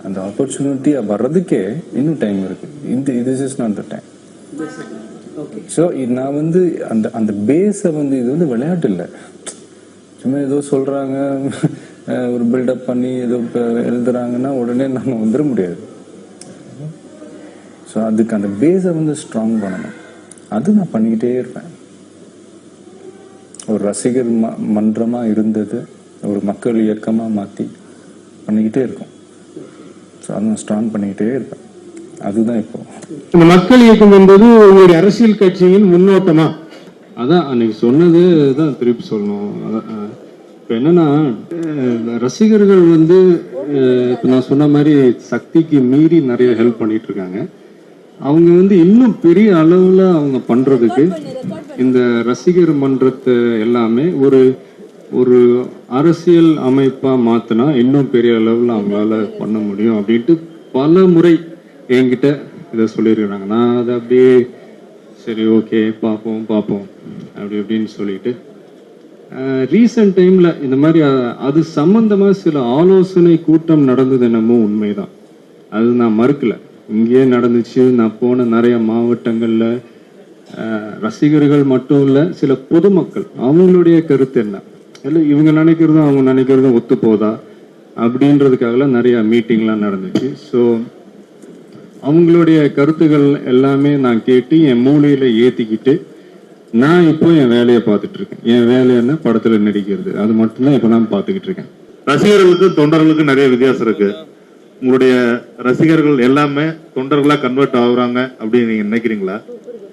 அந்த ஆப்பர்ச்சுனிட்டி வர்றதுக்கே இன்னும் டைம் இருக்கு. This is not the time. So நான் வந்து அந்த அந்த பேஸை வந்து இது வந்து விளையாட்டு இல்லை, சும்மா ஏதோ சொல்றாங்க ஒரு பில்டப் பண்ணி ஏதோ எழுதுறாங்கன்னா உடனே நம்ம வந்துட முடியாது. ஸோ அதுக்கு அந்த பேஸை வந்து ஸ்ட்ராங் பண்ணணும். அது நான் பண்ணிக்கிட்டே இருப்பேன். ஒரு ரசிகர் மன்றமா இருந்தது ஒரு மக்கள் இயக்கமா மாற்றி பண்ணிக்கிட்டே இருக்கும். ஸோ அதை நான் ஸ்ட்ராங் பண்ணிக்கிட்டே இருப்பேன். அதுதான் இப்போ இந்த மக்கள் இயக்கம் என்பது உங்களுடைய அரசியல் கட்சியின் முன்னோட்டமா? அதான் அன்னைக்கு சொன்னது தான் திருப்பி சொல்லணும். இப்போ என்னன்னா, ரசிகர்கள் வந்து இப்போ நான் சொன்ன மாதிரி சக்திக்கு மீறி நிறைய ஹெல்ப் பண்ணிட்டு இருக்காங்க. அவங்க வந்து இன்னும் பெரிய அளவுல அவங்க பண்றதுக்கு இந்த ரசிகர் மன்றத்தை எல்லாமே ஒரு ஒரு அரசியல் அமைப்பா மாத்தினா இன்னும் பெரிய அளவுல அவங்களால பண்ண முடியும் அப்படின்ட்டு பல முறை என்கிட்ட இதை சொல்லியிருக்கிறாங்க. நான் அதை அப்படியே சரி ஓகே பார்ப்போம் அப்படி அப்படின்னு சொல்லிட்டு ரீசன்ட் டைம்ல இந்த மாதிரி அது சம்பந்தமா சில ஆலோசனை கூட்டம் நடந்தது என்னமோ உண்மைதான், அது நான் மறுக்கல. இங்கேயே நடந்துச்சு. நான் போன நிறைய மாவட்டங்கள்ல ரசிகர்கள் மட்டும் இல்ல, சில பொதுமக்கள் அவங்களுடைய கருத்து என்ன, இல்லை இவங்க நினைக்கிறதும் அவங்க நினைக்கிறதும் ஒத்து போதா அப்படின்றதுக்காக நிறைய மீட்டிங்லாம் நடந்துச்சு. ஸோ அவங்களுடைய கருத்துக்கள் எல்லாமே நான் கேட்டு என் மூளையில ஏத்திக்கிட்டு நான் இப்போ என் வேலையை பார்த்துட்டு இருக்கேன். என் வேலை என்ன, படத்துல நடிக்கிறது, அது மட்டும்தான் இப்போ நான் பார்த்துக்கிட்டு இருக்கேன். ரசிகர்களுக்கு தொண்டர்களுக்கு நிறைய வித்தியாசம் இருக்கு. உங்களுடைய ரசிகர்கள் எல்லாமே தொண்டர்களா கன்வெர்ட் ஆகுறாங்க அப்படின்னு நீங்க நினைக்கிறீங்களா?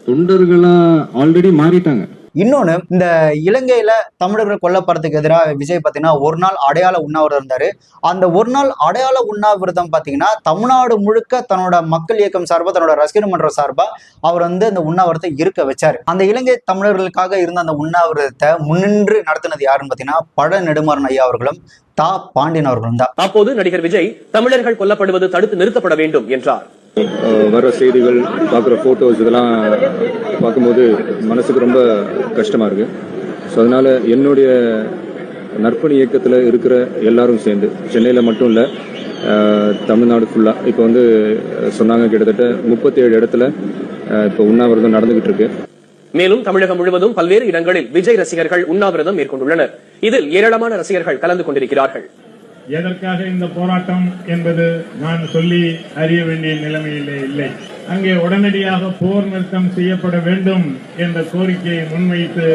தொண்டர்களா ஆல்ரெடி மாறிட்டாங்க. இன்னொன்னு, இந்த இலங்கையில தமிழர்கள் கொல்லப்படுறதுக்கு எதிராக விஜய் பாத்தீங்கன்னா ஒரு நாள் அடையாள உண்ணாவிரதம் இருந்தாரு. அந்த ஒரு நாள் அடையாள உண்ணாவிரதம் பாத்தீங்கன்னா தமிழ்நாடு முழுக்க தன்னோட மக்கள் இயக்கம் சார்பா, தன்னோட ரசிகர் மன்றம் சார்பா அவர் வந்து அந்த உண்ணாவிரதத்தை இருக்க வச்சாரு. அந்த இலங்கை தமிழர்களுக்காக இருந்த அந்த உண்ணாவிரதத்தை முன்னின்று நடத்தினது யாருன்னு பாத்தீங்கன்னா பழ நெடுமாறன் ஐயா அவர்களும் தா பாண்டியன் அவர்களும் தான். அப்போது நடிகர் விஜய் தமிழர்கள் கொல்லப்படுவது தடுத்து நிறுத்தப்பட வேண்டும் என்றார். வர செய்திகள், பார்க்குற ஃபோட்டோஸ் இதெல்லாம் பார்க்கும்போது மனசுக்கு ரொம்ப கஷ்டமாக இருக்குது. ஸோ அதனால் என்னுடைய நற்பணி இயக்கத்தில் இருக்கிற எல்லாரும் சேர்ந்து, சென்னையில் மட்டும் இல்லை தமிழ்நாடு ஃபுல்லாக இப்போ வந்து சொன்னாங்க கிட்டத்தட்ட 37 இடத்துல இப்போ உண்ணாவிரதம் நடந்துகிட்டு இருக்கு. மேலும் தமிழகம் முழுவதும் பல்வேறு இடங்களில் விஜய் ரசிகர்கள் உண்ணாவிரதம் மேற்கொண்டுள்ளனர். இதில் ஏராளமான ரசிகர்கள் கலந்து கொண்டிருக்கிறார்கள். எதற்காக இந்த போராட்டம் என்பது நான் சொல்லி அறிய வேண்டிய நிலைமையிலே இல்லை. அங்கே உடனடியாக போர் நிறுத்தம் செய்யப்பட வேண்டும் என்ற கோரிக்கையை முன்வைத்து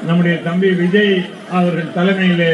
நம்முடைய தம்பி விஜய் அவர்கள் தலைமையிலே